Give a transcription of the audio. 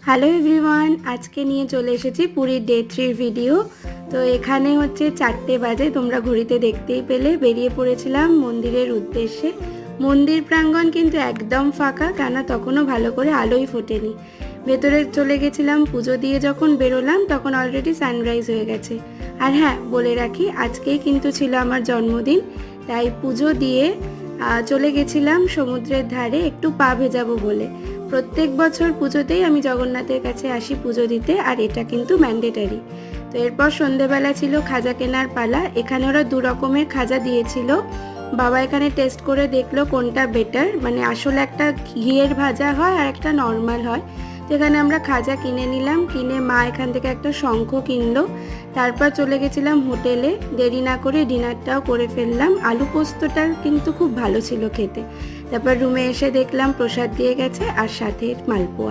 Hello everyone, আজকে নিয়ে চলে এসেছি পুরীর ডে 3 ভিডিও। তো এখানে হচ্ছে 4টে বাজে, তোমরা ঘড়িতে দেখতেই পেলে। বেরিয়ে পড়েছিলাম মন্দিরের উদ্দেশ্যে। মন্দির প্রাঙ্গণ কিন্তু একদম ফাঁকা, কেননা তখনও ভালো করে আলোই ফোটেনি। ভেতরে চলে গেছিলাম, পুজো দিয়ে যখন বেরোলাম তখন অলরেডি সানরাইজ হয়ে গেছে। আর হ্যাঁ, বলে রাখি আজকেই কিন্তু ছিল আমার জন্মদিন, তাই পুজো দিয়ে চলে গেছিলাম সমুদ্রের ধারে একটু পা ভেজাবো বলে। প্রত্যেক বছর পুজোতেই আমি জগন্নাথের কাছে আসি পুজো দিতে, আর এটা কিন্তু ম্যান্ডেটারি। তো এরপর সন্ধেবেলা ছিল খাজা কেনার পালা। এখানে ওরা 2 রকমের খাজা দিয়েছিল। বাবা এখানে টেস্ট করে দেখলো কোনটা বেটার, মানে আসলে একটা ঘিয়ের ভাজা হয় আর একটা নর্মাল হয়। তো এখানে আমরা খাজা কিনে নিলাম, কিনে মা এখান থেকে একটা শঙ্খ কিনলো। তারপর চলে গেছিলাম হোটেলে, দেরি না করে ডিনারটাও করে ফেললাম। আলু পোস্তটা কিন্তু খুব ভালো ছিল খেতে। তারপর রুমে এসে দেখলাম প্রসাদ দিয়ে গেছে আর সাথে মালপোয়া।